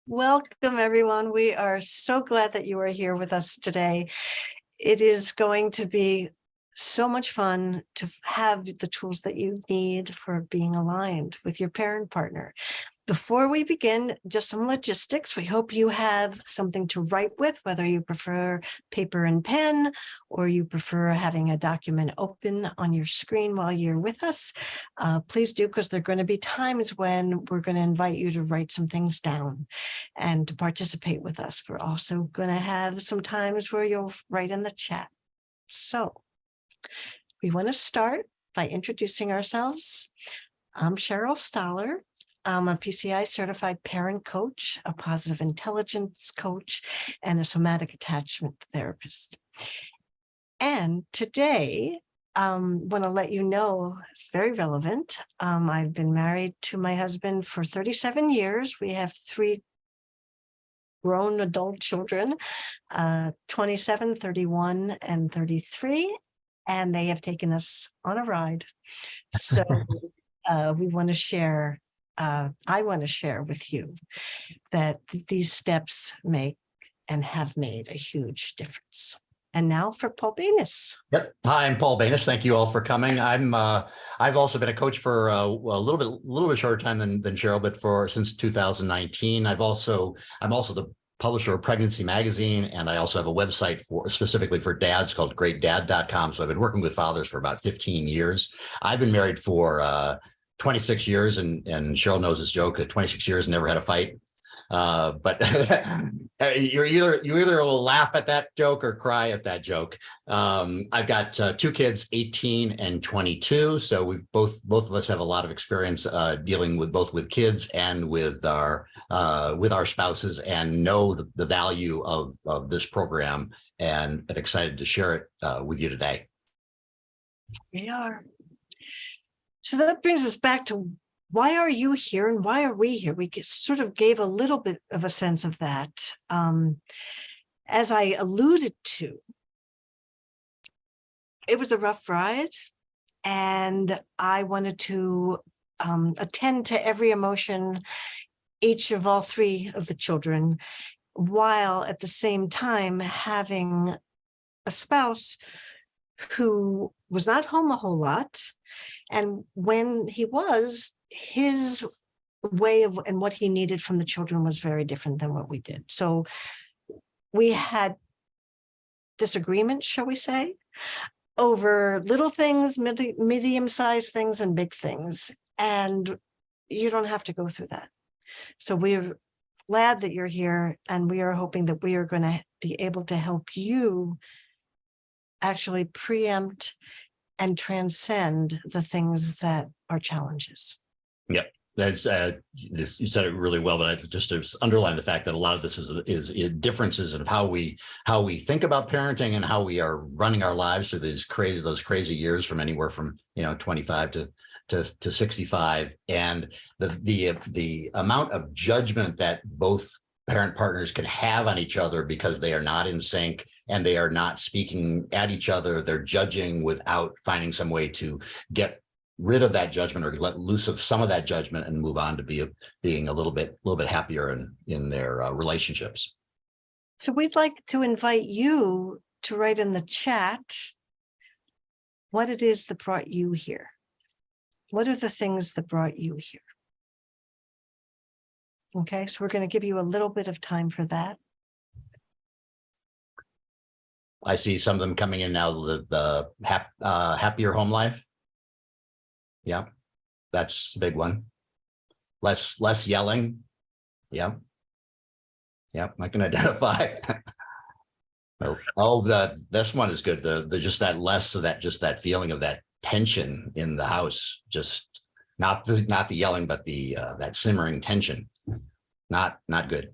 Welcome, everyone. We are so glad that you are here with us today. It is going to be so much fun to have the tools that you need for being aligned with your parent partner. Before we begin, just some logistics. We hope you have something to write with, whether you prefer paper and pen or you prefer having a document open on your screen while you're with us. Please do, because there are going to be times when we're going to invite you to write some things down and to participate with us. We're also going to have some times where you'll write in the chat. So we want to start by introducing ourselves. I'm Cheryl Stoller. I'm a PCI certified parent coach, a positive intelligence coach, and a somatic attachment therapist. And today, want to let you know, it's very relevant. I've been married to my husband for 37 years. We have 3 grown adult children, 27, 31, and 33, and they have taken us on a ride. So we want to share I want to share with you that these steps make and have made a huge difference. And now for Paul Banis. Yep. Hi, I'm Paul Banis. Thank you all for coming. I've also been a coach for a little bit shorter time than Cheryl, but since 2019. I'm also the publisher of Pregnancy Magazine, and I also have a website specifically for dads called greatdad.com. So I've been working with fathers for about 15 years. I've been married for 26 years, and Cheryl knows this joke, at 26 years, never had a fight. But you either will laugh at that joke or cry at that joke. I've got 2 kids, 18 and 22. So we've both of us have a lot of experience dealing with both with kids and with our spouses, and know the value of this program, and excited to share it with you today. We are. So that brings us back to, why are you here and why are we here? We sort of gave a little bit of a sense of that. As I alluded to, it was a rough ride, and I wanted to attend to every emotion, each of all 3 of the children, while at the same time having a spouse who was not home a whole lot. And when he was, his way of and what he needed from the children was very different than what we did. So we had disagreements, shall we say, over little things, medium-sized things, and big things. And you don't have to go through that. So we're glad that you're here, and we are hoping that we are going to be able to help you actually preempt and transcend the things that are challenges. Yep. That's you said it really well, but I just to underline the fact that a lot of this is differences in how we think about parenting and how we are running our lives through those crazy years, from anywhere from 25 to 65, and the amount of judgment that both parent partners can have on each other because they are not in sync and they are not speaking at each other. They're judging without finding some way to get rid of that judgment, or let loose of some of that judgment, and move on to being a little bit happier in their relationships. So we'd like to invite you to write in the chat what it is that brought you here. What are the things that brought you here? Okay, so we're going to give you a little bit of time for that. I see some of them coming in now. The happier home life. Yeah, that's a big one. Less yelling. Yeah. I can identify. This one is good. The just that less of that, just that feeling of that tension in the house. Just not the yelling, but the that simmering tension. Not good.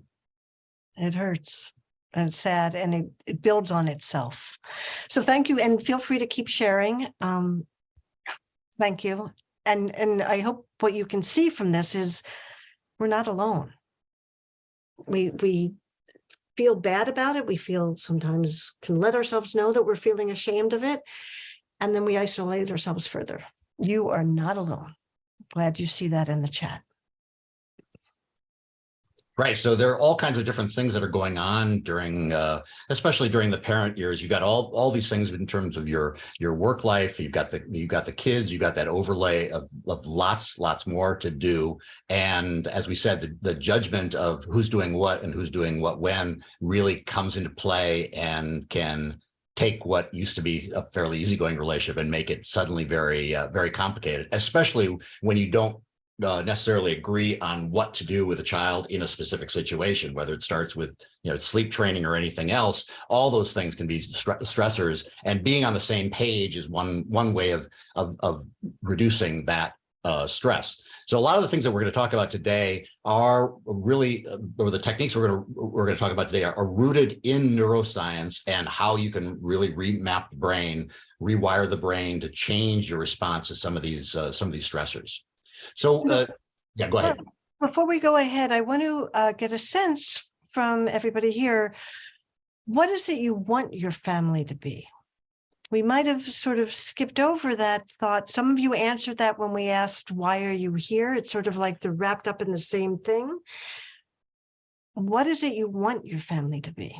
It hurts. And it's sad, and it builds on itself. So thank you, and feel free to keep sharing. Thank you. And I hope what you can see from this is we're not alone. We feel bad about it. We feel sometimes can let ourselves know that we're feeling ashamed of it. And then we isolate ourselves further. You are not alone. Glad you see that in the chat. Right. So there are all kinds of different things that are going on during, especially during the parent years. You've got all these things in terms of your work life. You've got the kids. You've got that overlay of lots more to do. And as we said, the judgment of who's doing what and who's doing what when really comes into play and can take what used to be a fairly easygoing relationship and make it suddenly very complicated, especially when you don't necessarily agree on what to do with a child in a specific situation, whether it starts with sleep training or anything else. All those things can be stressors, and being on the same page is one way of reducing that stress. So a lot of the things that we're going to talk about today are really, or the techniques we're going to talk about today are rooted in neuroscience and how you can really remap the brain, rewire the brain to change your response to some of these stressors. So, yeah, go ahead. Before we go ahead, I want to get a sense from everybody here. What is it you want your family to be? We might have sort of skipped over that thought. Some of you answered that when we asked, why are you here? It's sort of like they're wrapped up in the same thing. What is it you want your family to be?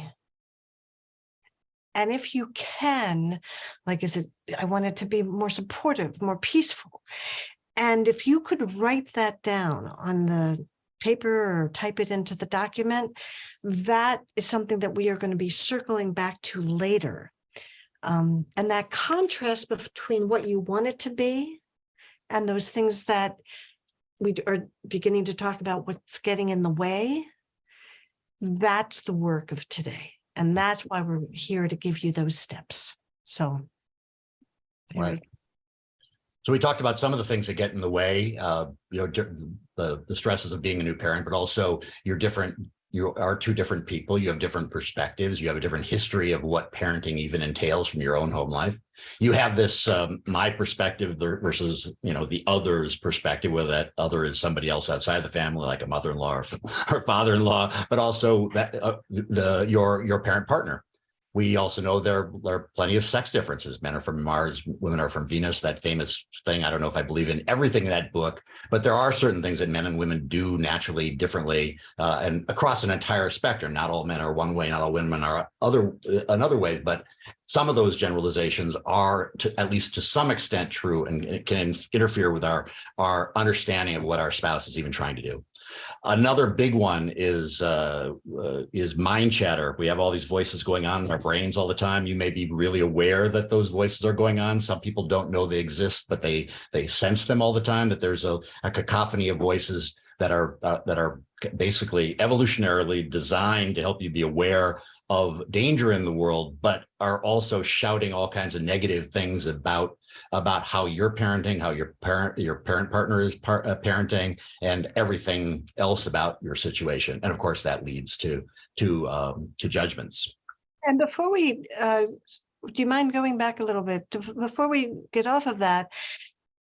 And if you can, like, I want it to be more supportive, more peaceful. And if you could write that down on the paper or type it into the document, that is something that we are going to be circling back to later. And that contrast between what you want it to be and those things that we are beginning to talk about, what's getting in the way, that's the work of today. And that's why we're here to give you those steps. So, right. So we talked about some of the things that get in the way, the stresses of being a new parent, but also you are two different people. You have different perspectives. You have a different history of what parenting even entails from your own home life. You have this my perspective versus the other's perspective, whether that other is somebody else outside the family, like a mother-in-law or father-in-law, but also that your parent partner. We also know there are plenty of sex differences. Men are from Mars, women are from Venus, that famous thing. I don't know if I believe in everything in that book, but there are certain things that men and women do naturally differently and across an entire spectrum. Not all men are one way, not all women are another way, but some of those generalizations are, at least to some extent, true and it can interfere with our understanding of what our spouse is even trying to do. Another big one is mind chatter. We have all these voices going on in our brains all the time. You may be really aware that those voices are going on. Some people don't know they exist, but they sense them all the time, that there's a cacophony of voices that are basically evolutionarily designed to help you be aware of danger in the world, but are also shouting all kinds of negative things about how you're parenting, how your parent partner is parenting, and everything else about your situation. And of course, that leads to judgments. And before we, do you mind going back a little bit? Before we get off of that,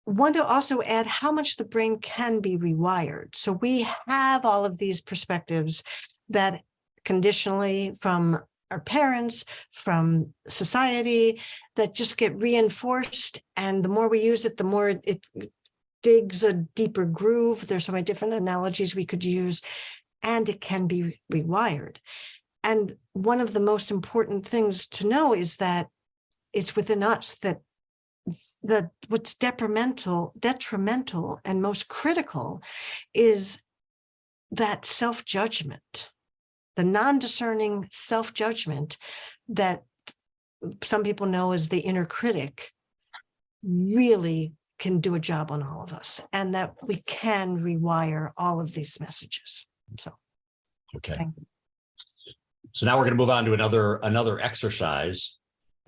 want to also add how much the brain can be rewired. So we have all of these perspectives that conditionally from our parents, from society, that just get reinforced. And the more we use it, the more it digs a deeper groove. There's so many different analogies we could use, and it can be rewired. And one of the most important things to know is that it's within us that what's detrimental and most critical is that self-judgment. The non-discerning self-judgment that some people know as the inner critic really can do a job on all of us, and that we can rewire all of these messages. So, okay. So now we're going to move on to another exercise.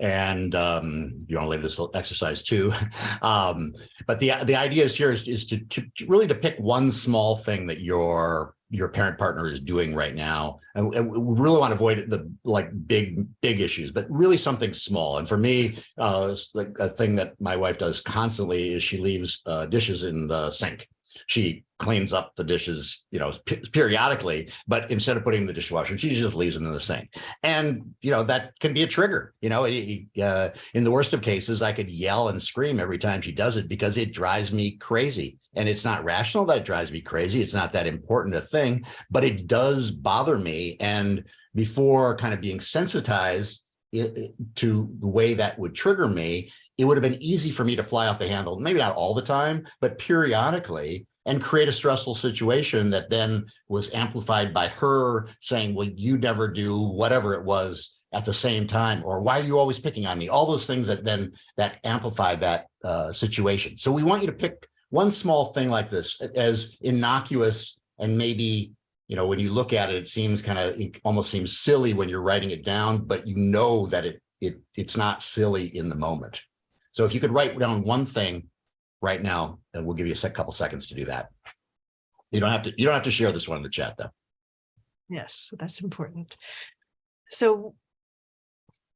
And you want to leave this exercise too. But the idea is here is to really to pick one small thing that your parent partner is doing right now. And we really want to avoid the big issues, but really something small. And for me, like a thing that my wife does constantly is she leaves dishes in the sink. she cleans up the dishes, periodically, but instead of putting them in the dishwasher, she just leaves them in the sink. And, that can be a trigger. In the worst of cases, I could yell and scream every time she does it because it drives me crazy. And it's not rational that it drives me crazy. It's not that important a thing, but it does bother me. And before kind of being sensitized to the way that would trigger me, it would have been easy for me to fly off the handle, maybe not all the time, but periodically, and create a stressful situation that then was amplified by her saying, well, you never do whatever it was at the same time, or why are you always picking on me? All those things that amplify that situation. So we want you to pick one small thing like this as innocuous, and maybe, when you look at it, it almost seems silly when you're writing it down, but that it's not silly in the moment. So if you could write down one thing right now, and we'll give you a couple seconds to do that. You don't have to share this one in the chat though. Yes, that's important. So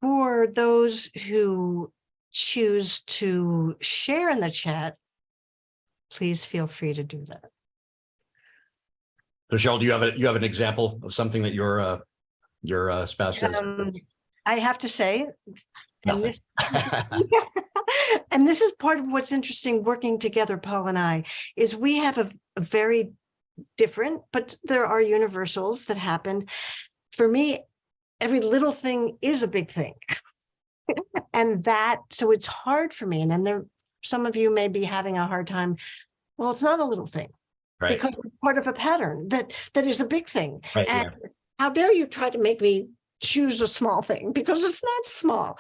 for those who choose to share in the chat, please feel free to do that. So Cheryl, do you have an example of something that your spouse does? I have to say, Nothing. and this is part of what's interesting working together, Paul and I, is we have a very different, but there are universals that happen. For me, every little thing is a big thing. So it's hard for me. And then some of you may be having a hard time. Well, it's not a little thing. Right. Because it's part of a pattern that is a big thing. Right, and how dare you try to make me choose a small thing, because it's not small.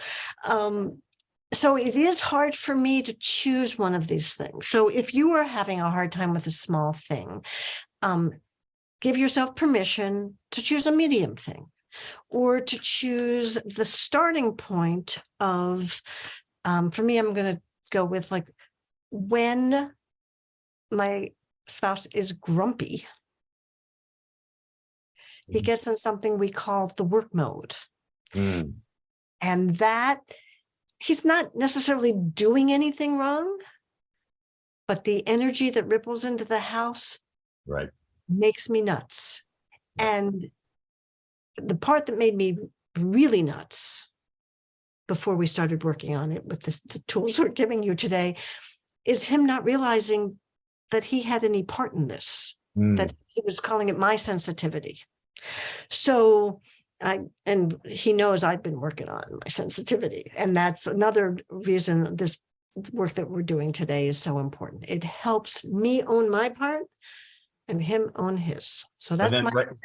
So it is hard for me to choose one of these things. So if you are having a hard time with a small thing, give yourself permission to choose a medium thing, or to choose the starting point of, for me, I'm going to go with like, when my spouse is grumpy, he gets in something we call the work mode. And that he's not necessarily doing anything wrong, but the energy that ripples into the house makes me nuts. And the part that made me really nuts before we started working on it with the tools we're giving you today is him not realizing that he had any part in this, that he was calling it my sensitivity. So and he knows I've been working on my sensitivity. And that's another reason this work that we're doing today is so important. It helps me own my part and him own his. So that's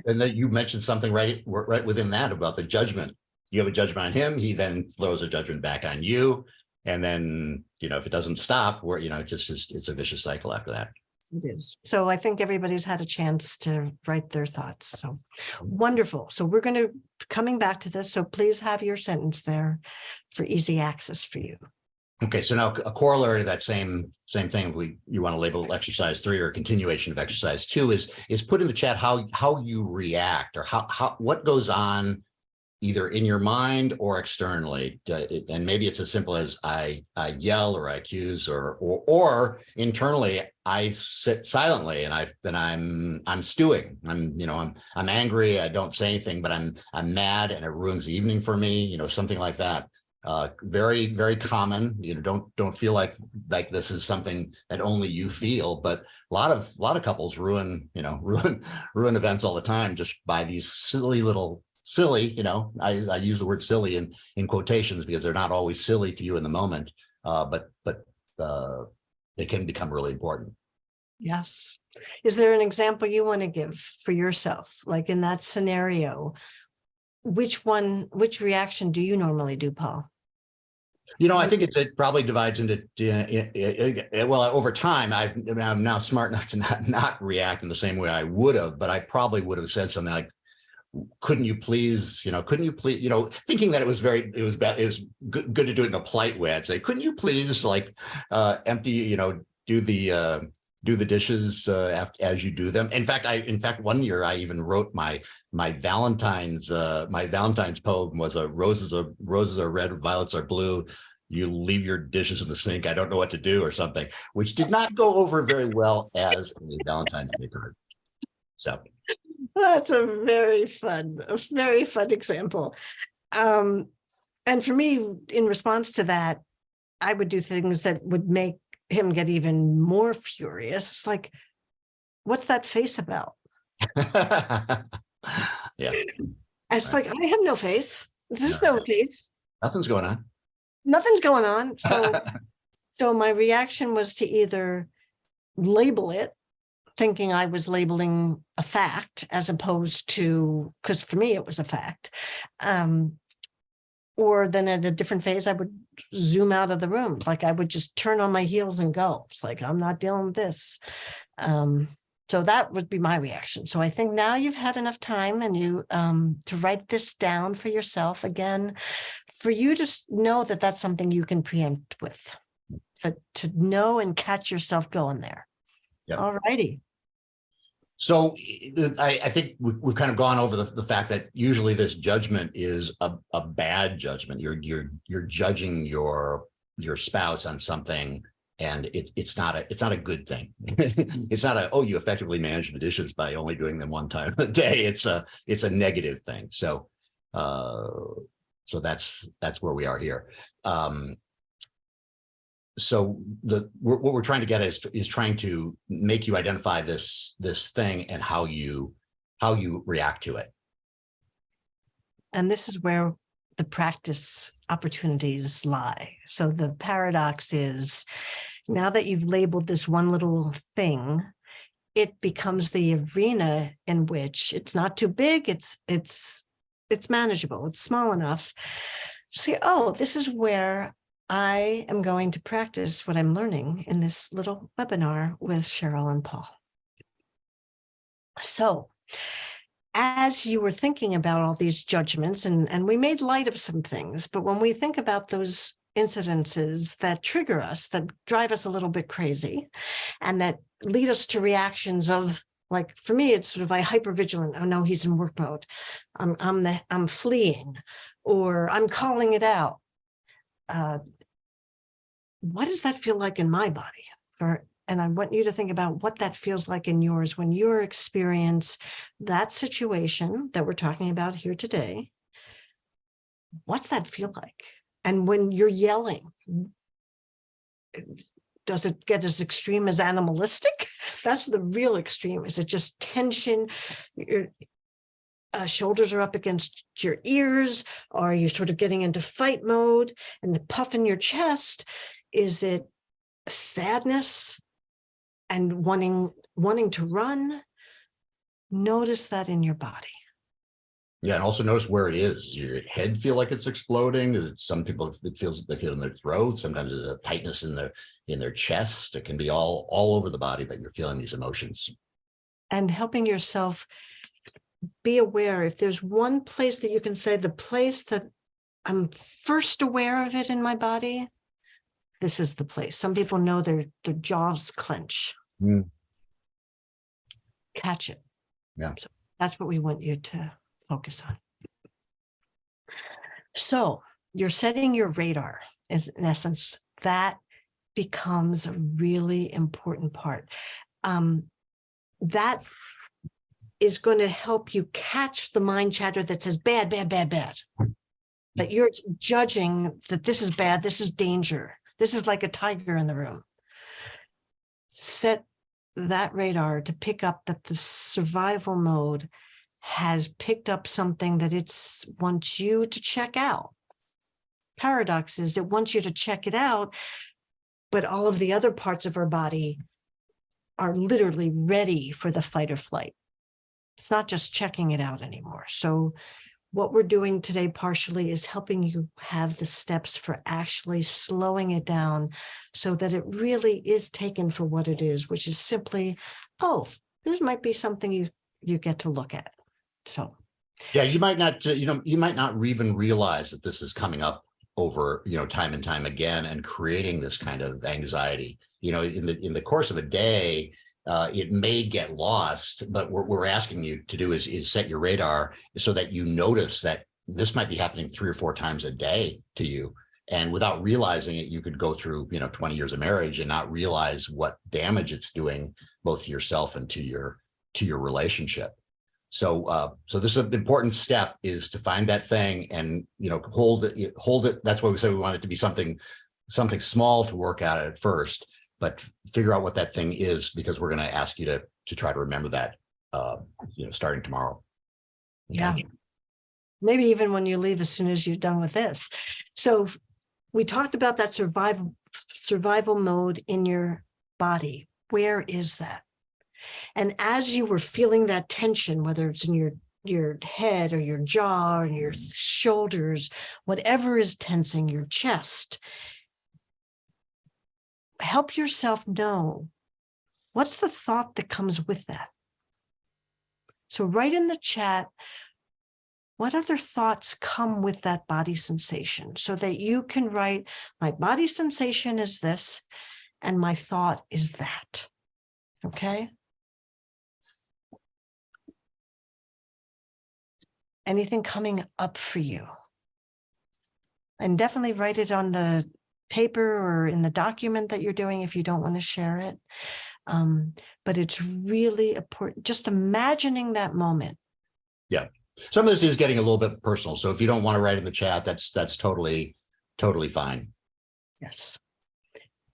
and then you mentioned something right within that about the judgment. You have a judgment on him, he then throws a judgment back on you. And then, if it doesn't stop, it's a vicious cycle after that. It is. So I think everybody's had a chance to write their thoughts. So wonderful. So we're going to coming back to this. So please have your sentence there for easy access for you. Okay. So now a corollary to that same thing, you want to label exercise 3 or a continuation of exercise 2 is put in the chat how you react, or what goes on either in your mind or externally. And maybe it's as simple as I yell or I accuse, or internally I sit silently and I'm stewing. I'm angry. I don't say anything, but I'm mad and it ruins the evening for me. Something like that. Very, very common. Don't feel like this is something that only you feel, but a lot of couples ruin events all the time just by these silly, I use the word silly in quotations because they're not always silly to you in the moment, but they can become really important. Yes. Is there an example you want to give for yourself? Like in that scenario, which reaction do you normally do, Paul? I think it probably divides into, well, over time, I'm now smart enough to not react in the same way I would have, but I probably would have said something like, couldn't you please, thinking that it was good to do it in a polite way. I'd say, couldn't you please empty, do the dishes as you do them. In fact, one year I even wrote my Valentine's poem was roses are red, violets are blue. you leave your dishes in the sink. I don't know what to do or something, which did not go over very well as a Valentine's Day card. So That's a very fun example. And for me, in response to that, I would do things that would make him get even more furious. Like, what's that face about? yeah, It's like, I have no face. There's no, no face. nothing's going on. Nothing's going on. So my reaction was to either label it, thinking I was labeling a fact as opposed to, because for me it was a fact. Or then at a different phase, I would zoom out of the room. Like I would just turn on my heels and go. It's like, I'm not dealing with this. So that would be my reaction. So I think now you've had enough time and you to write this down for yourself again, for you to know that that's something you can preempt with, to know and catch yourself going there. Yep. All righty. So I think we've kind of gone over the fact that usually this judgment is a bad judgment. You're judging your spouse on something, and it's not a good thing. It's not you effectively manage the dishes by only doing them one time a day. It's a negative thing. So that's where we are here. So what we're trying to get is trying to make you identify this thing and how you react to it. And this is where the practice opportunities lie. So the paradox is, now that you've labeled this one little thing, it becomes the arena in which it's not too big, it's manageable, it's small enough. See, oh, this is where I am going to practice what I'm learning in this little webinar with Cheryl and Paul. So as you were thinking about all these judgments, and we made light of some things, but when we think about those incidences that trigger us, that drive us a little bit crazy, and that lead us to reactions of, like, for me, it's sort of like hypervigilant. Oh no, he's in work mode. I'm fleeing, or I'm calling it out. What does that feel like in my body? And I want you to think about what that feels like in yours when you experience that situation that we're talking about here today. What's that feel like? And when you're yelling, does it get as extreme as animalistic? That's the real extreme. Is it just tension? Your shoulders are up against your ears? Or are you sort of getting into fight mode and puffing your chest? Is it sadness and wanting to run? Notice that in your body. Yeah, and also notice where it is. Does your head feel like it's exploding? Some people they feel in their throat. Sometimes there's a tightness in their chest. It can be all over the body that you're feeling these emotions. And helping yourself be aware. If there's one place that you can say, the place that I'm first aware of it in my body, this is the place. Some people know their jaws clench. Catch it. Yeah. So that's what we want you to focus on. So you're setting your radar, is in essence, that becomes a really important part. That is going to help you catch the mind chatter that says bad, bad, bad, bad. That you're judging that this is bad, this is danger. This is like a tiger in the room. Set that radar to pick up that the survival mode has picked up something that it wants you to check out. Paradox is it wants you to check it out, but all of the other parts of our body are literally ready for the fight or flight. It's not just checking it out anymore. So what we're doing today partially is helping you have the steps for actually slowing it down so that it really is taken for what it is, which is simply, oh, this might be something you get to look at. So yeah, you might not even realize that this is coming up over, time and time again and creating this kind of anxiety. In the course of a day, it may get lost, but what we're asking you to do is set your radar so that you notice that this might be happening 3 or 4 times a day to you. And without realizing it, you could go through, 20 years of marriage and not realize what damage it's doing both to yourself and to your relationship. So this is an important step, is to find that thing and, hold it. That's why we say we want it to be something small to work at first, but figure out what that thing is, because we're going to ask you to try to remember that, starting tomorrow. Yeah. Maybe even when you leave, as soon as you're done with this. So we talked about that survival mode in your body. Where is that? And as you were feeling that tension, whether it's in your head or your jaw or your shoulders, whatever is tensing, your chest, help yourself know, what's the thought that comes with that? So write in the chat, what other thoughts come with that body sensation, so that you can write, my body sensation is this, and my thought is that. Okay? Anything coming up for you? And definitely write it on the paper or in the document that you're doing if you don't want to share it. But it's really important, just imagining that moment. Yeah. Some of this is getting a little bit personal. So if you don't want to write in the chat, that's totally fine. Yes.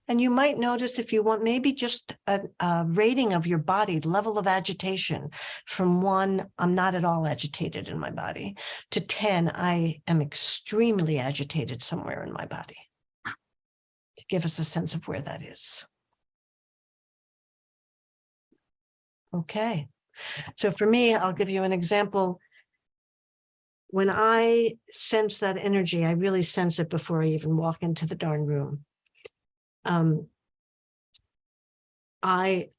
And you might notice, if you want, maybe just a rating of your body, level of agitation, from 1, I'm not at all agitated in my body, to 10, I am extremely agitated somewhere in my body, to give us a sense of where that is. Okay. So for me, I'll give you an example. When I sense that energy, I really sense it before I even walk into the darn room. I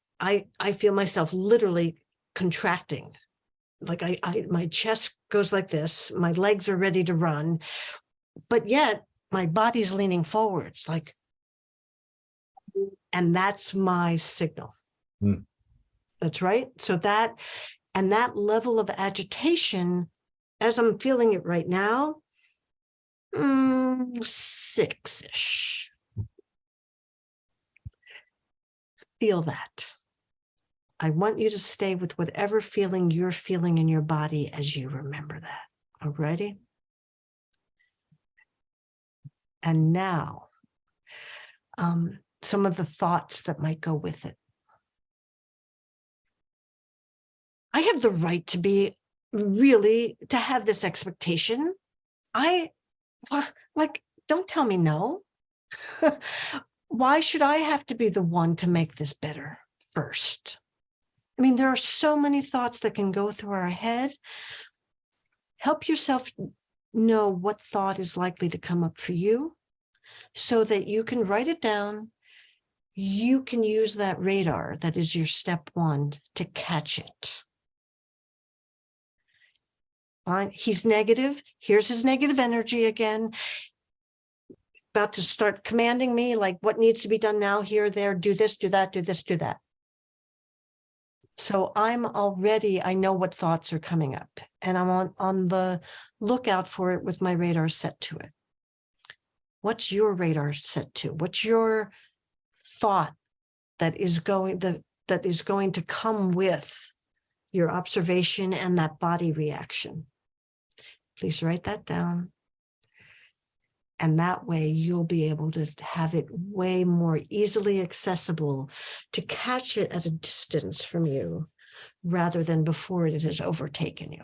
feel myself literally contracting. Like my chest goes like this, my legs are ready to run, but yet my body's leaning forwards, like, and that's my signal. That's right. So that level of agitation, as I'm feeling it right now, 6-ish. Feel that. I want you to stay with whatever feeling you're feeling in your body as you remember that. Alrighty? And now, some of the thoughts that might go with it. I have the right to have this expectation. Don't tell me no. Why should I have to be the one to make this better first? I mean, there are so many thoughts that can go through our head. Help yourself know what thought is likely to come up for you, so that you can write it down. You can use that radar that is your step 1 to catch it. Fine. He's negative. Here's his negative energy again. About to start commanding me, like, what needs to be done now, here, there, do this, do that, do this, do that. So I know what thoughts are coming up, and I'm on the lookout for it with my radar set to it. What's your radar set to? What's your thought that is going to come with your observation and that body reaction? Please write that down. And that way you'll be able to have it way more easily accessible, to catch it at a distance from you, rather than before it has overtaken you.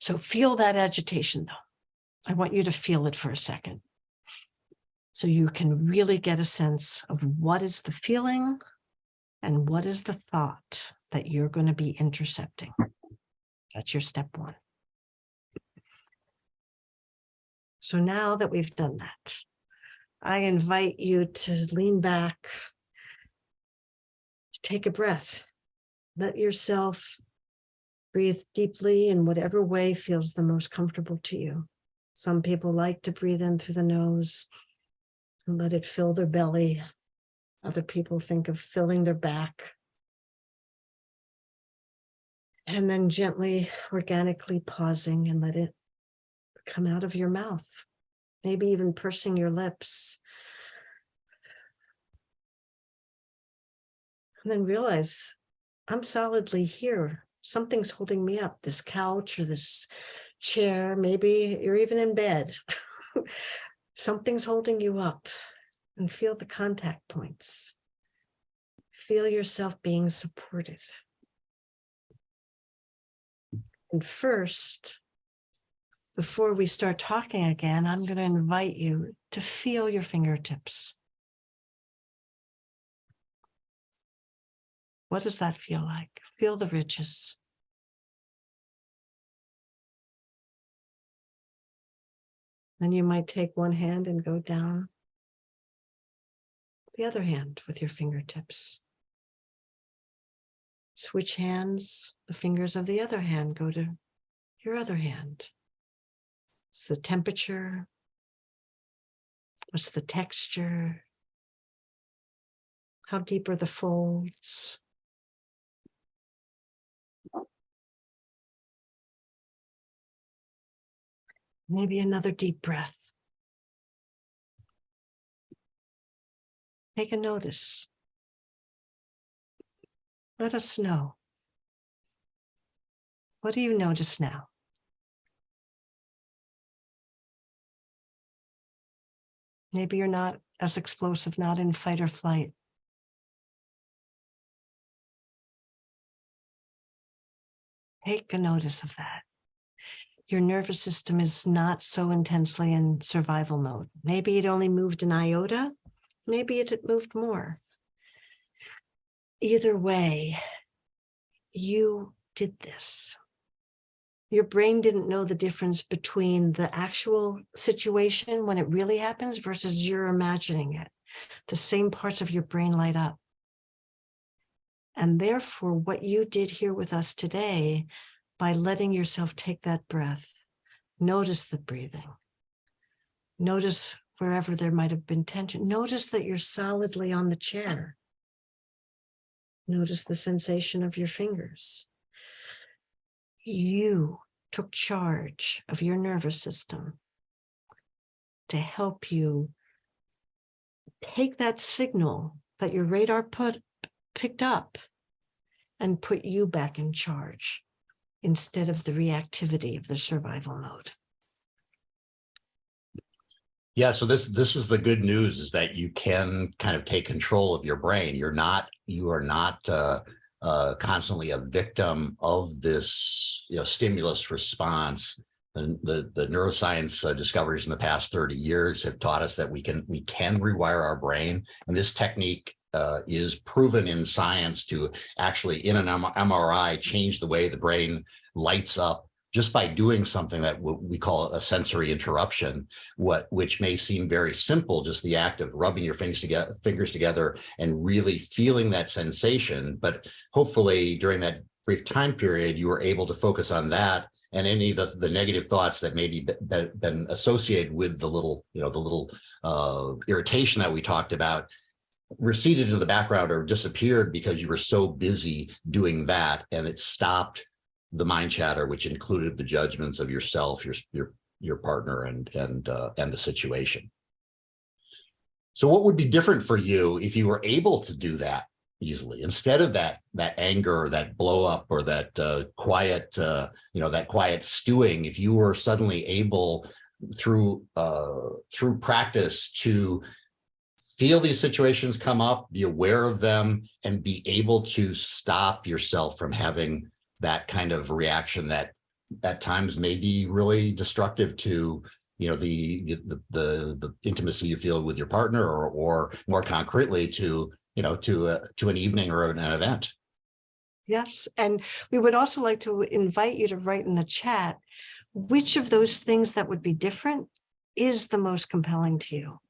So feel that agitation, though. I want you to feel it for a second, so you can really get a sense of what is the feeling and what is the thought that you're going to be intercepting. That's your step 1. So now that we've done that, I invite you to lean back, take a breath, let yourself breathe deeply in whatever way feels the most comfortable to you. Some people like to breathe in through the nose and let it fill their belly. Other people think of filling their back. And then gently, organically pausing, and let it come out of your mouth. maybe even pursing your lips. And then realize I'm solidly here. Something's holding me up, this couch or this chair. Maybe you're even in bed. Something's holding you up, and feel the contact points. Feel yourself being supported. And first, before we start talking again, I'm going to invite you to feel your fingertips. What does that feel like? Feel the ridges. Then you might take one hand and go down the other hand with your fingertips. Switch hands, the fingers of the other hand go to your other hand. What's the temperature? What's the texture? How deep are the folds? Maybe another deep breath. Take a notice. Let us know. What do you notice now? Maybe you're not as explosive, not in fight or flight. Take a notice of that. Your nervous system is not so intensely in survival mode. Maybe it only moved an iota. Maybe it had moved more. Either way, you did this. Your brain didn't know the difference between the actual situation when it really happens versus you're imagining it. The same parts of your brain light up. And therefore, what you did here with us today, by letting yourself take that breath, notice the breathing. Notice wherever there might have been tension. Notice that you're solidly on the chair. Notice the sensation of your fingers. You took charge of your nervous system to help you take that signal that your radar picked up and put you back in charge instead of the reactivity of the survival mode. Yeah, so this is the good news, is that you can kind of take control of your brain. You are not constantly a victim of this, stimulus response. And the neuroscience discoveries in the past 30 years have taught us that we can rewire our brain, and this technique is proven in science to actually, in an MRI, change the way the brain lights up just by doing something that we call a sensory interruption, which may seem very simple, just the act of rubbing your fingers together and really feeling that sensation. But hopefully during that brief time period, you were able to focus on that, and any of the negative thoughts that maybe been associated with the little irritation that we talked about receded into the background or disappeared because you were so busy doing that, and it stopped the mind chatter, which included the judgments of yourself, your partner, and the situation. So what would be different for you if you were able to do that easily, instead of that anger, or that blow up, or that quiet stewing? If you were suddenly able, through practice, to feel these situations come up, be aware of them, and be able to stop yourself from having that kind of reaction that at times may be really destructive to the intimacy you feel with your partner, or more concretely to an evening or an event. Yes, and we would also like to invite you to write in the chat which of those things that would be different is the most compelling to you.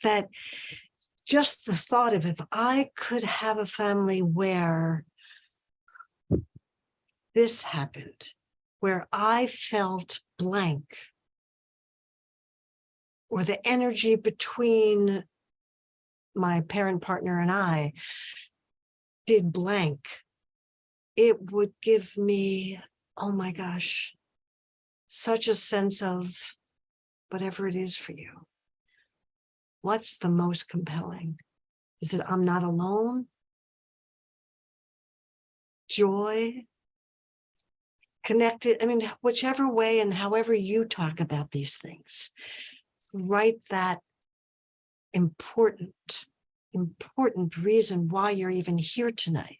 That just the thought of, if I could have a family where this happened, where I felt blank, or the energy between my parent partner and I did blank, it would give me, oh my gosh, such a sense of whatever it is for you. What's the most compelling? Is it I'm not alone? Joy? Connected? I mean, whichever way and however you talk about these things, write that important reason why you're even here tonight,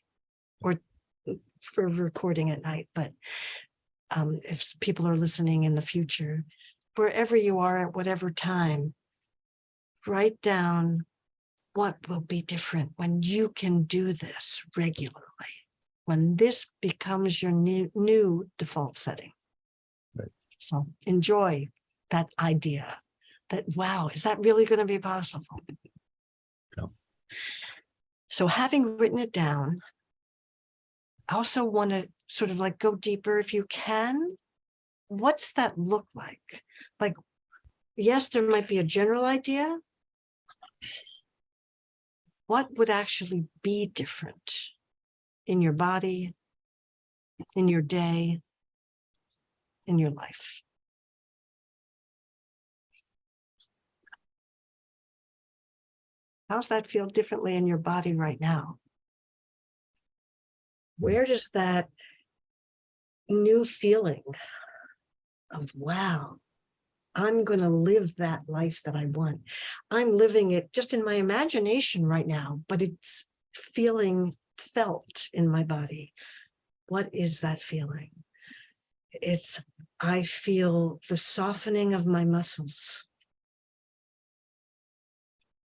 or for recording at night. But if people are listening in the future, wherever you are at whatever time, write down what will be different when you can do this regularly, when this becomes your new default setting. Right. So enjoy that idea that, wow, is that really going to be possible? Yeah. So having written it down, I also want to sort of like go deeper if you can. What's that look like? Like, yes, there might be a general idea. What would actually be different in your body, in your day, in your life? How does that feel differently in your body right now? Where does that new feeling of, wow, I'm going to live that life that I want. I'm living it just in my imagination right now, but it's felt in my body. What is that feeling? I feel the softening of my muscles.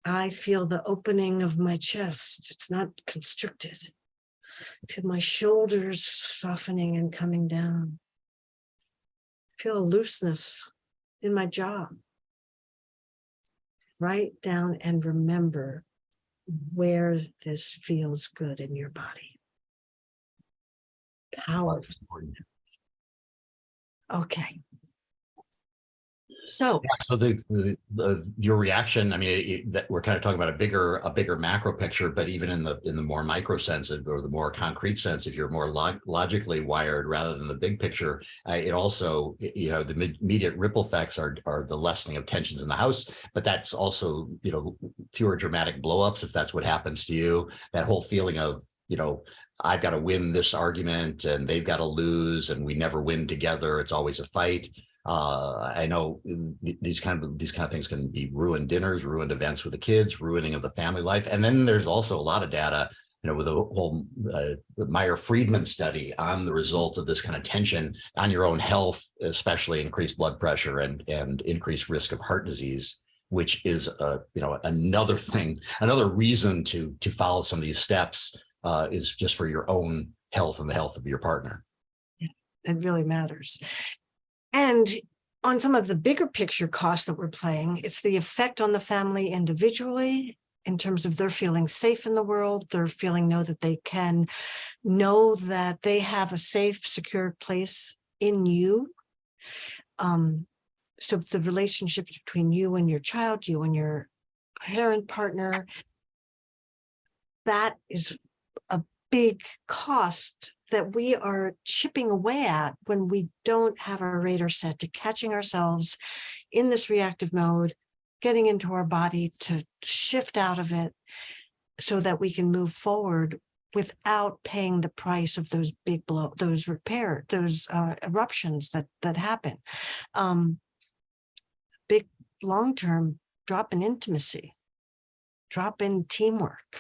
I feel the opening of my chest. It's not constricted. I feel my shoulders softening and coming down. I feel a looseness in my jaw. Write down and remember where this feels good in your body. Powerful. Okay. So, So your reaction, I mean, that we're kind of talking about a bigger macro picture, but even in the more micro sense or the more concrete sense, if you're more logically wired rather than the big picture, it also, the immediate ripple effects are the lessening of tensions in the house, but that's also, fewer dramatic blowups if that's what happens to you. That whole feeling of, I've got to win this argument and they've got to lose and we never win together. It's always a fight. I know these kind of things can be ruined dinners, ruined events with the kids, ruining of the family life. And then there's also a lot of data, with the whole Meyer-Friedman study on the result of this kind of tension on your own health, especially increased blood pressure and increased risk of heart disease, which is another thing, another reason to follow some of these steps is just for your own health and the health of your partner. Yeah, it really matters. And on some of the bigger picture costs that we're playing, it's the effect on the family individually in terms of their feeling safe in the world, their feeling know that they have a safe, secure place in you. So the relationships between you and your child, you and your parent partner, that is a big cost that we are chipping away at when we don't have our radar set to catching ourselves in this reactive mode, getting into our body to shift out of it so that we can move forward without paying the price of those big eruptions that happen. Big long-term drop in intimacy, drop in teamwork.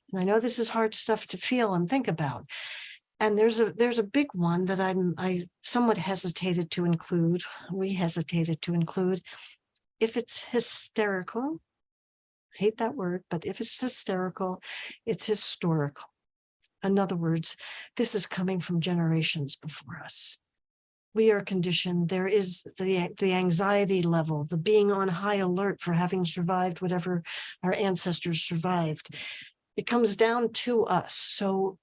And I know this is hard stuff to feel and think about. And there's a big one that I somewhat hesitated to include. We hesitated to include. If it's hysterical, I hate that word, but if it's hysterical, it's historical. In other words, this is coming from generations before us. We are conditioned. There is the anxiety level, the being on high alert for having survived whatever our ancestors survived. It comes down to us. So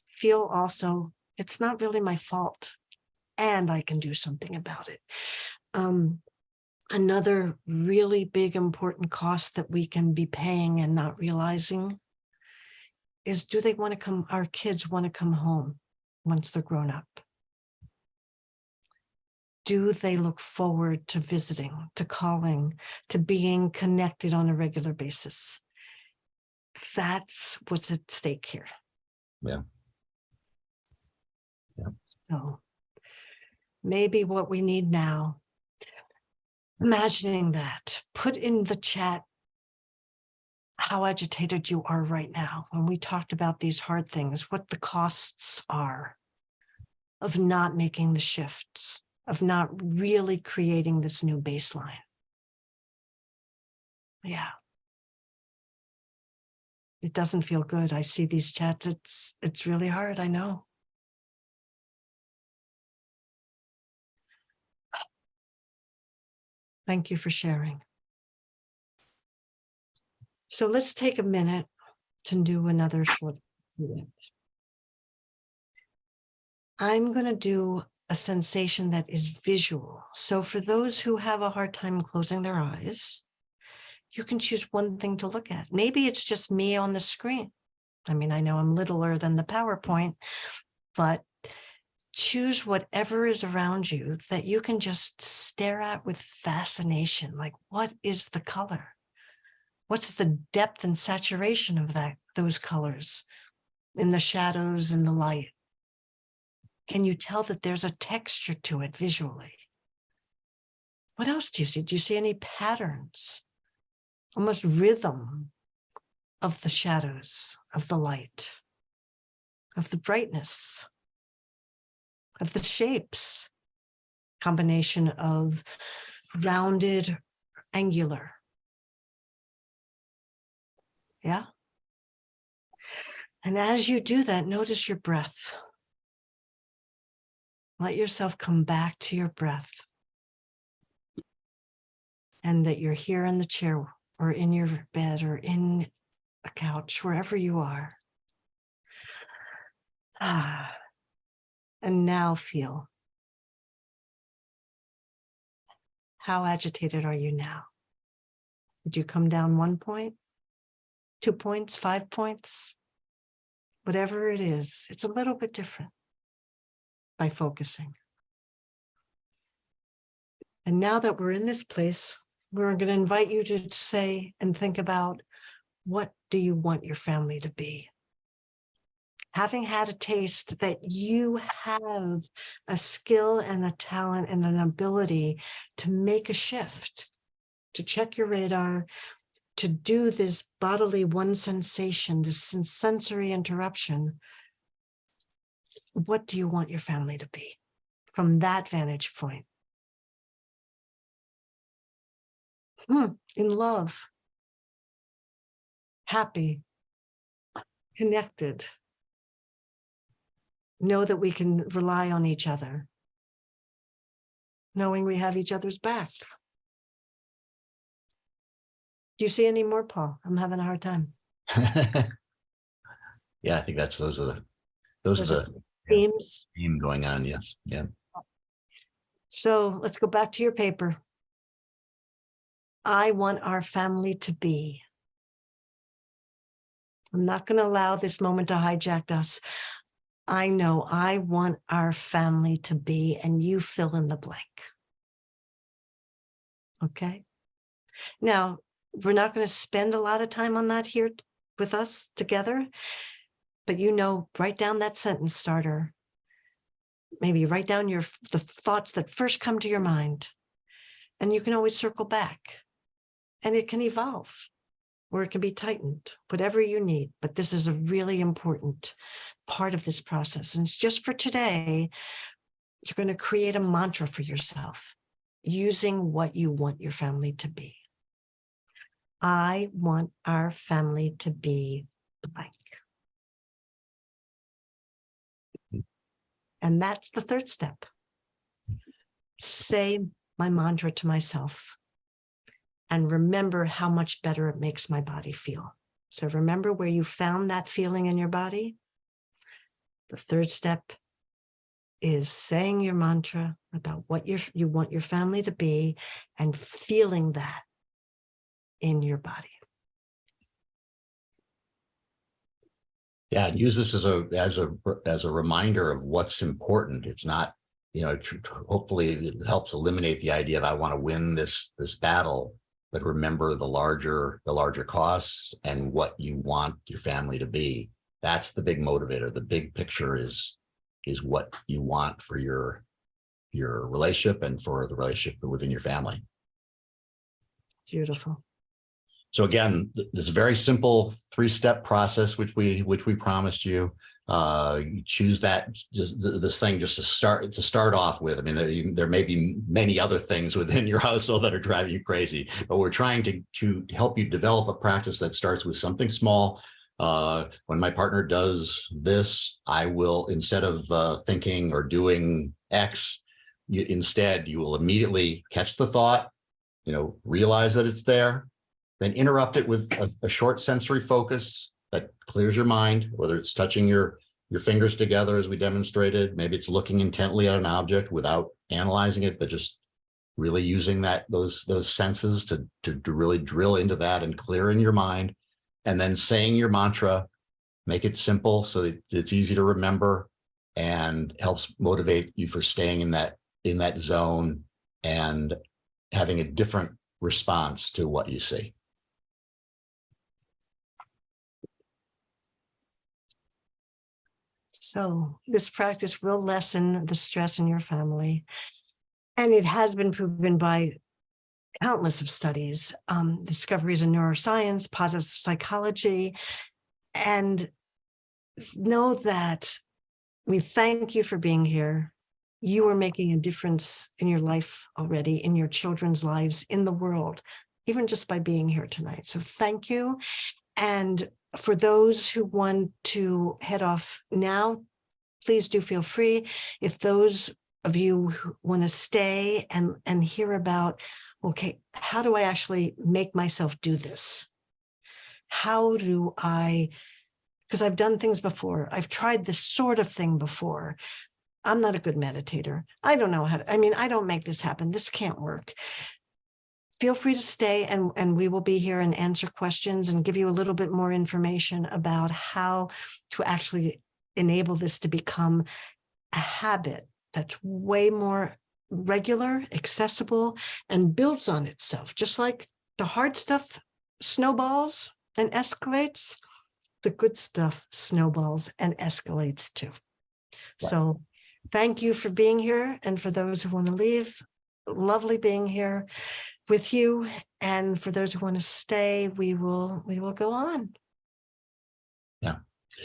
feel also, it's not really my fault and I can do something about it. Another really big, important cost that we can be paying and not realizing is, our kids want to come home once they're grown up? do they look forward to visiting, to calling, to being connected on a regular basis? That's what's at stake here. Yeah. Yeah. So maybe what we need now, imagining that, put in the chat how agitated you are right now. When we talked about these hard things, what the costs are of not making the shifts, of not really creating this new baseline. Yeah. It doesn't feel good. I see these chats. It's really hard. I know. Thank you for sharing. So let's take a minute to do another short experiment. I'm going to do a sensation that is visual. So for those who have a hard time closing their eyes, you can choose one thing to look at. Maybe it's just me on the screen. I mean, I know I'm littler than the PowerPoint, but choose whatever is around you that you can just stare at with fascination. Like, what is the color? What's the depth and saturation of those colors in the shadows and the light? Can you tell that there's a texture to it visually? What else do you see? Do you see any patterns? Almost rhythm of the shadows, of the light, of the brightness, of the shapes, combination of rounded, angular. Yeah. And as you do that, notice your breath. Let yourself come back to your breath. And that you're here in the chair or in your bed or in a couch, wherever you are. And now feel. How agitated are you now? Did you come down 1 point, 2 points, 5 points? Whatever it is, it's a little bit different by focusing. And now that we're in this place, we're going to invite you to say and think about, what do you want your family to be? Having had a taste that you have a skill and a talent and an ability to make a shift, to check your radar, to do this bodily one sensation, this sensory interruption. What do you want your family to be from that vantage point? In love, happy, connected. Know that we can rely on each other, knowing we have each other's back. Do you see any more, Paul? I'm having a hard time. Yeah, I think those are the themes. theme going on. Yes. Yeah. So let's go back to your paper. I want our family to be. I'm not going to allow this moment to hijack us. I know I want our family to be, and you fill in the blank. Okay. Now, we're not going to spend a lot of time on that here with us together, but write down that sentence starter. Maybe write down the thoughts that first come to your mind, and you can always circle back, and it can evolve, or it can be tightened, whatever you need. But this is a really important part of this process. And it's just for today, you're going to create a mantra for yourself using what you want your family to be. I want our family to be blank. And that's the third step. Say my mantra to myself and remember how much better it makes my body feel. So remember where you found that feeling in your body. The third step is saying your mantra about what you want your family to be and feeling that in your body. Yeah, and use this as a reminder of what's important. It's not hopefully it helps eliminate the idea of I want to win this battle, but remember the larger costs and what you want your family to be. That's the big motivator. The big picture is what you want for your relationship and for the relationship within your family. Beautiful. So again, this very simple 3-step process, which we promised you. You choose this thing just to start off with. I mean, there may be many other things within your household that are driving you crazy, but we're trying to help you develop a practice that starts with something small. When my partner does this, I will, instead of thinking or doing X, instead you will immediately catch the thought, realize that it's there, then interrupt it with a short sensory focus that clears your mind, whether it's touching your fingers together as we demonstrated, maybe it's looking intently at an object without analyzing it, but just really using those senses to really drill into that and clear in your mind, and then saying your mantra. Make it simple so that it's easy to remember and helps motivate you for staying in that zone and having a different response to what you see. So this practice will lessen the stress in your family. And it has been proven by countless of studies, discoveries in neuroscience, positive psychology, and know that we thank you for being here. You are making a difference in your life already, in your children's lives, in the world, even just by being here tonight. So thank you. And for those who want to head off now, please do feel free. If those of you who want to stay and hear about, okay, how do I actually make myself do this? How do I, because I've done things before. I've tried this sort of thing before. I'm not a good meditator. I don't know how to, I don't make this happen. This can't work. Feel free to stay and we will be here and answer questions and give you a little bit more information about how to actually enable this to become a habit that's way more regular, accessible, and builds on itself. Just like the hard stuff snowballs and escalates, the good stuff snowballs and escalates too. Right. So thank you for being here. And for those who want to leave, lovely being here with you. And for those who want to stay, we will go on.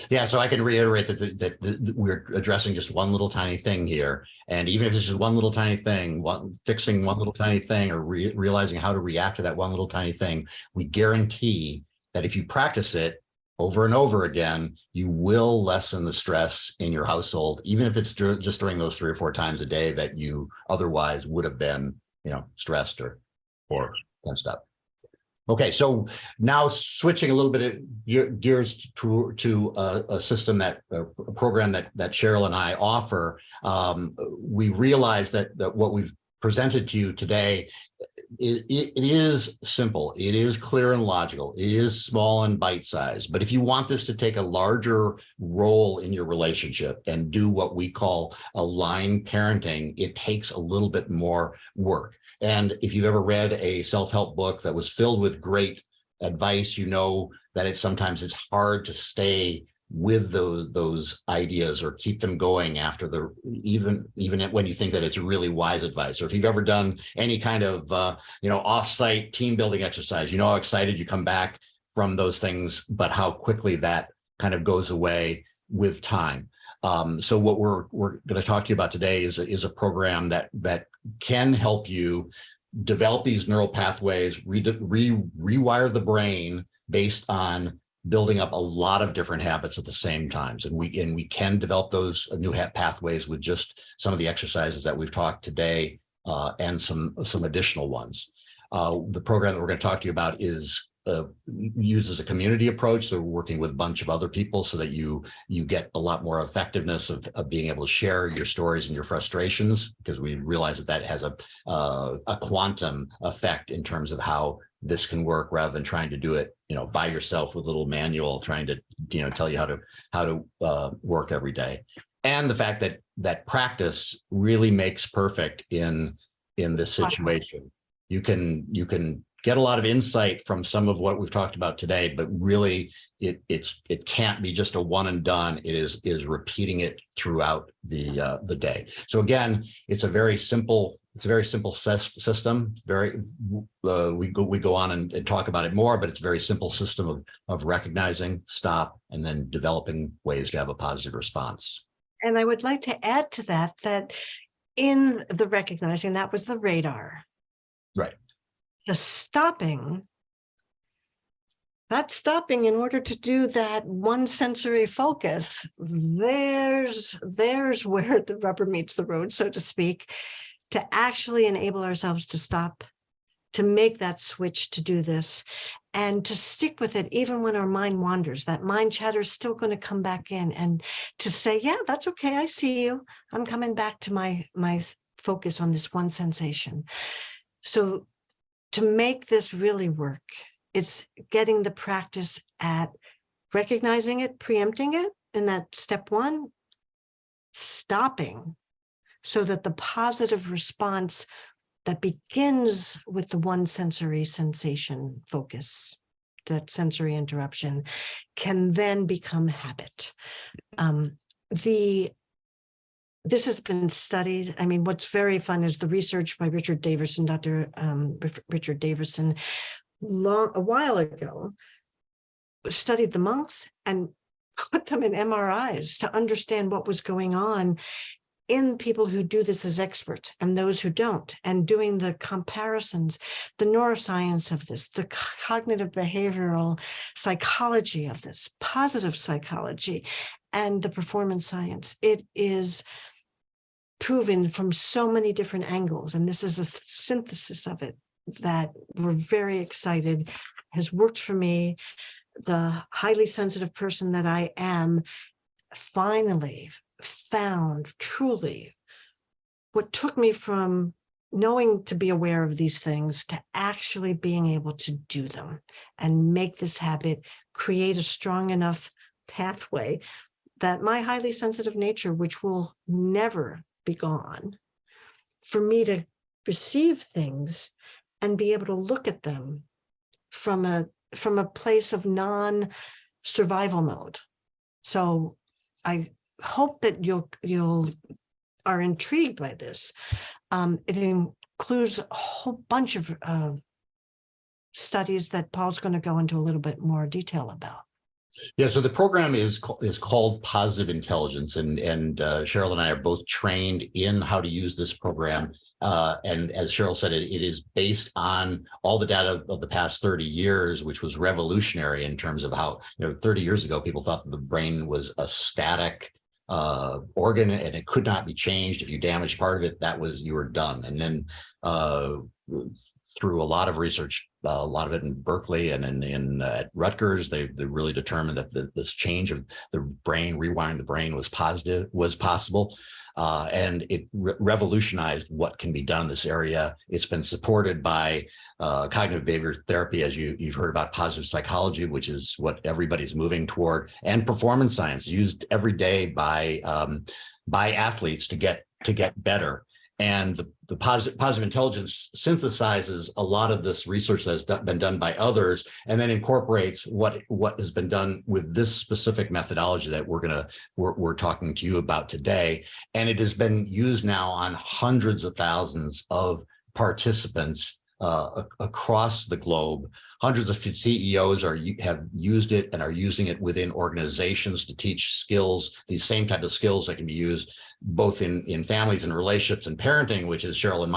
Yeah, so I can reiterate that we're addressing just one little tiny thing here. And even if it's just one little tiny thing, fixing one little tiny thing or realizing how to react to that one little tiny thing, we guarantee that if you practice it over and over again, you will lessen the stress in your household, even if it's just during those 3 or 4 times a day that you otherwise would have been, stressed or tensed up. Okay, so now switching a little bit of gears to a system a program that Cheryl and I offer, we realize that what we've presented to you today, it is simple, it is clear and logical, it is small and bite-sized. But if you want this to take a larger role in your relationship and do what we call aligned parenting, it takes a little bit more work. And if you've ever read a self-help book that was filled with great advice, you know that sometimes it's hard to stay with those ideas or keep them going after even when you think that it's really wise advice. Or if you've ever done any kind of off-site team building exercise, you know how excited you come back from those things, but how quickly that kind of goes away with time. So what we're going to talk to you about today is a program that can help you develop these neural pathways, rewire the brain based on building up a lot of different habits at the same times. And we can develop those new pathways with just some of the exercises that we've talked today and some additional ones. The program that we're going to talk to you about uses a community approach. So we're working with a bunch of other people so that you get a lot more effectiveness of being able to share your stories and your frustrations, because we realize that has a quantum effect in terms of how this can work, rather than trying to do it, by yourself with a little manual trying to, tell you how to work every day. and the fact that practice really makes perfect in this situation. You can get a lot of insight from some of what we've talked about today, but really it can't be just a one and done. It is repeating it throughout the day. So again, it's a very simple system. We go on and talk about it more, but it's a very simple system of recognizing, stop, and then developing ways to have a positive response. And I would like to add to that in the recognizing, that was the radar. Right. The stopping, in order to do that one sensory focus, there's where the rubber meets the road, so to speak, to actually enable ourselves to stop, to make that switch, to do this, and to stick with it even when our mind wanders. That mind chatter is still going to come back in, and to say, yeah, that's okay, I see you. I'm coming back to my focus on this one sensation. So to make this really work, it's getting the practice at recognizing it, preempting it in that step one, stopping, so that the positive response that begins with the one sensory sensation focus, that sensory interruption, can then become habit. This has been studied. I mean, what's very fun is the research by Richard Daverson, Dr. Richard Daverson, a while ago, studied the monks and put them in MRIs to understand what was going on in people who do this as experts and those who don't, and doing the comparisons, the neuroscience of this, the cognitive behavioral psychology of this, positive psychology, and the performance science. It is proven from so many different angles, and this is a synthesis of it that we're very excited, has worked for me. The highly sensitive person that I am finally found truly what took me from knowing to be aware of these things to actually being able to do them and make this habit, create a strong enough pathway that my highly sensitive nature, which will never be gone, for me to receive things and be able to look at them from a place of non-survival mode. So I hope that you'll are intrigued by this. It includes a whole bunch of studies that Paul's going to go into a little bit more detail about. Yeah, so the program is called Positive Intelligence, and Cheryl and I are both trained in how to use this program. And as Cheryl said, it is based on all the data of the past 30 years, which was revolutionary in terms of how, 30 years ago, people thought that the brain was a static organ and it could not be changed. If you damaged part of it, you were done. And then through a lot of research, a lot of it in Berkeley and at Rutgers, they really determined that this change of the brain, rewiring the brain, was possible. And it revolutionized what can be done in this area. It's been supported by cognitive behavior therapy, as you've heard about, positive psychology, which is what everybody's moving toward, and performance science, used every day by athletes to get better. And the positive intelligence synthesizes a lot of this research that has been done by others, and then incorporates what has been done with this specific methodology that we're talking to you about today. And it has been used now on hundreds of thousands of participants across the globe. Hundreds of CEOs have used it and are using it within organizations to teach skills, these same type of skills that can be used both in families and relationships and parenting, which is Cheryl and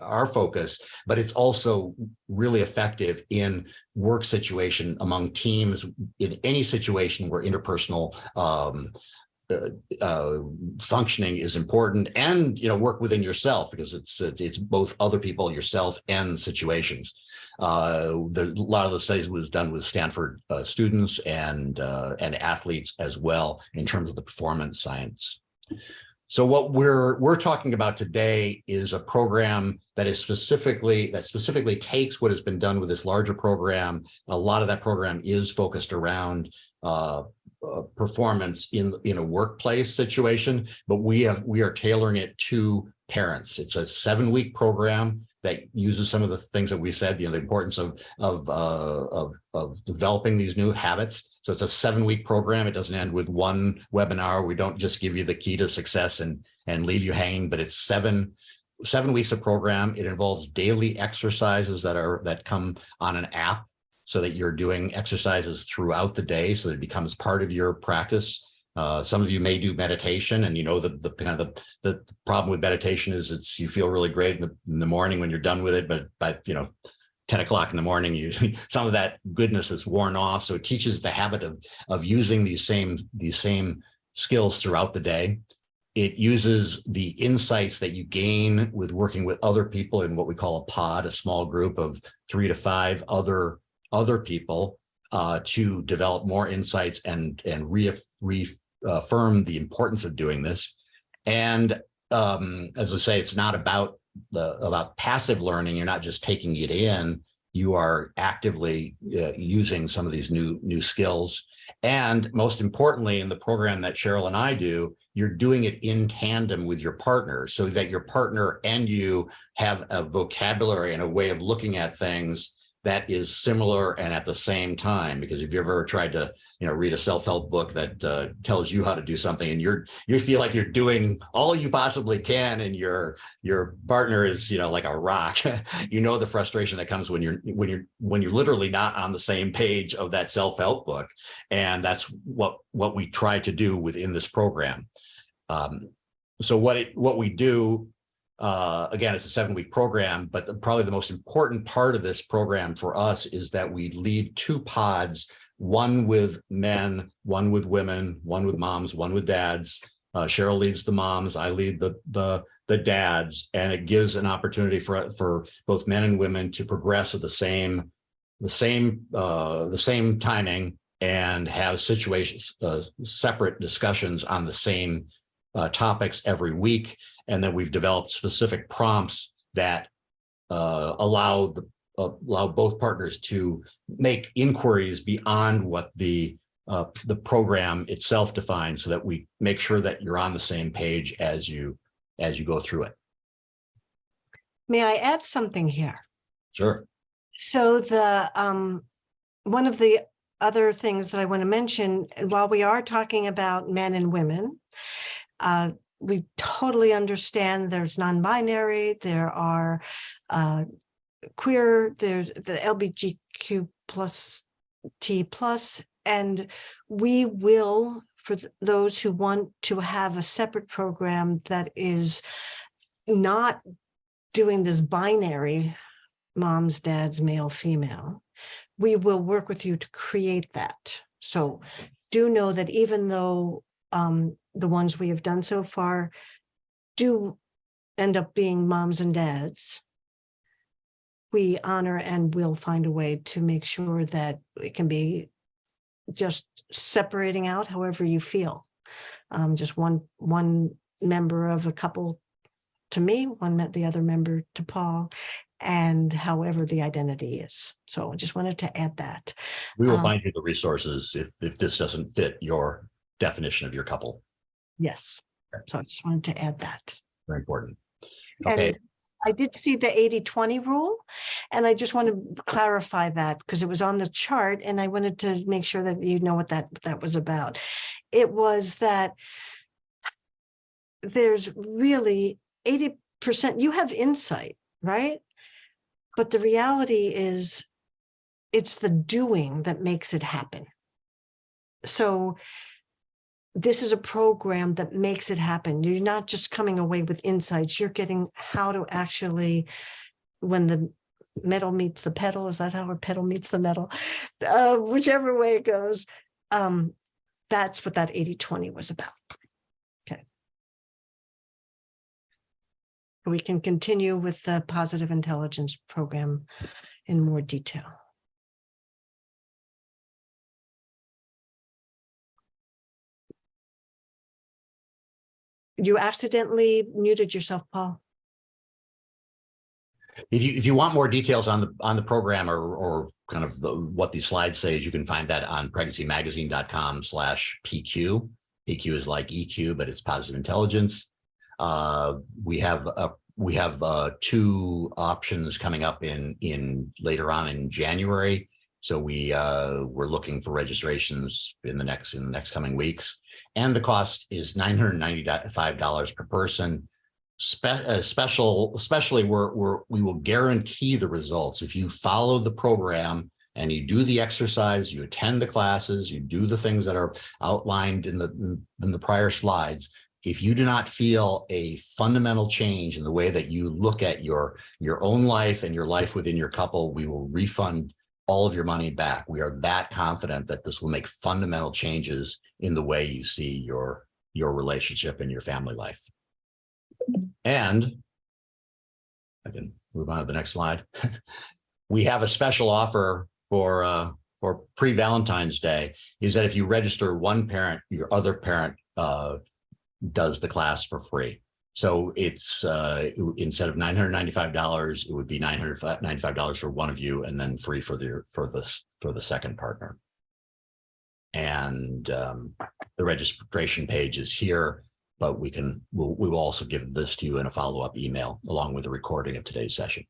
our focus, but it's also really effective in work situation, among teams, in any situation where interpersonal functioning is important, and work within yourself, because it's both other people, yourself, and situations. A lot of the studies was done with Stanford students and athletes as well in terms of the performance science. So what we're talking about today is a program that specifically takes what has been done with this larger program. A lot of that program is focused around performance in a workplace situation, but we are tailoring it to parents. It's a 7-week program that uses some of the things that we said, the importance of developing these new habits. So it's a 7-week program. It doesn't end with one webinar. We don't just give you the key to success and leave you hanging, but it's seven weeks of program. It involves daily exercises that come on an app, so that you're doing exercises throughout the day, so that it becomes part of your practice. Some of you may do meditation, and the problem with meditation is you feel really great in the morning when you're done with it, but by 10 o'clock in the morning, some of that goodness is worn off. So it teaches the habit of using these same skills throughout the day. It uses the insights that you gain with working with other people in what we call a pod, a small group of 3 to 5 other people, to develop more insights and reaffirm the importance of doing this. And as I say, it's not about passive learning. You're not just taking it in. You are actively using some of these new skills. And most importantly, in the program that Cheryl and I do, you're doing it in tandem with your partner, so that your partner and you have a vocabulary and a way of looking at things that is similar and at the same time. Because if you ever tried to read a self-help book that tells you how to do something, and you feel like you're doing all you possibly can, and your partner is like a rock, the frustration that comes when you're literally not on the same page of that self-help book. And that's what we try to do within this program. So what we do, again, it's a 7-week program, but probably the most important part of this program for us is that we lead 2 pods, one with men, one with women, one with moms, one with dads. Cheryl leads the moms, I lead the dads, and it gives an opportunity for both men and women to progress at the same timing, and have separate discussions on the same topics every week. And then we've developed specific prompts that allow both partners to make inquiries beyond what the program itself defines, so that we make sure that you're on the same page as you go through it. May I add something here? Sure. So one of the other things that I want to mention, while we are talking about men and women, we totally understand there's non-binary, there are queer, there's the LGBTQ plus T plus, and we will, for those who want to have a separate program that is not doing this binary moms, dads, male, female, we will work with you to create that. So do know that even though the ones we have done so far do end up being moms and dads, we honor and will find a way to make sure that it can be just separating out however you feel. Just one member of a couple to me, the other member to Paul, and however the identity is. So I just wanted to add that. We will find you the resources if this doesn't fit your definition of your couple. Yes. So I just wanted to add that. Very important. Okay. And I did see the 80-20 rule, and I just want to clarify that because it was on the chart, and I wanted to make sure that you know what that was about. It was that there's really 80%, you have insight, right? But the reality is it's the doing that makes it happen. So this is a program that makes it happen. You're not just coming away with insights, you're getting how to actually, when the metal meets the pedal, is that how a pedal meets the metal? Whichever way it goes, that's what that 80-20 was about. Okay. We can continue with the positive intelligence program in more detail. You accidentally muted yourself, Paul. If you want more details on the program or kind of what these slides say, you can find that on pregnancy-magazine.com/PQ. PQ is like EQ, but it's positive intelligence. We have two options coming up in later on in January. So we're looking for registrations in the next coming weeks, and the cost is $995 per person. Especially we will guarantee the results if you follow the program and you do the exercise, you attend the classes, you do the things that are outlined in the prior slides. If you do not feel a fundamental change in the way that you look at your own life and your life within your couple, we will refund all of your money back. We are that confident that this will make fundamental changes in the way you see your relationship and your family life. And I can move on to the next slide. We have a special offer for pre-Valentine's Day, is that if you register one parent, your other parent does the class for free. So it's instead of $995, it would be $995 for one of you, and then free for the second partner. And the registration page is here, but we will also give this to you in a follow-up email along with a recording of today's session.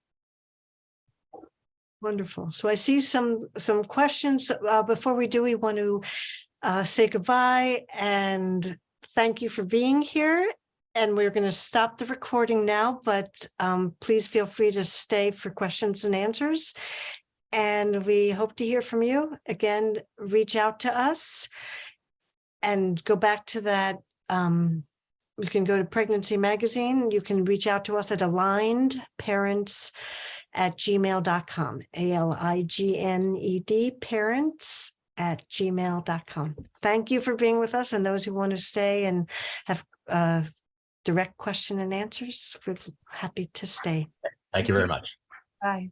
Wonderful. So I see some questions. Before we do, we want to say goodbye and thank you for being here. And we're going to stop the recording now, but please feel free to stay for questions and answers. And we hope to hear from you. Again, reach out to us and go back to that. You can go to Pregnancy Magazine. You can reach out to us at alignedparents@gmail.com, ALIGNED parents@gmail.com. Thank you for being with us. And those who want to stay and have direct question and answers, we're happy to stay. Thank you very much. Bye.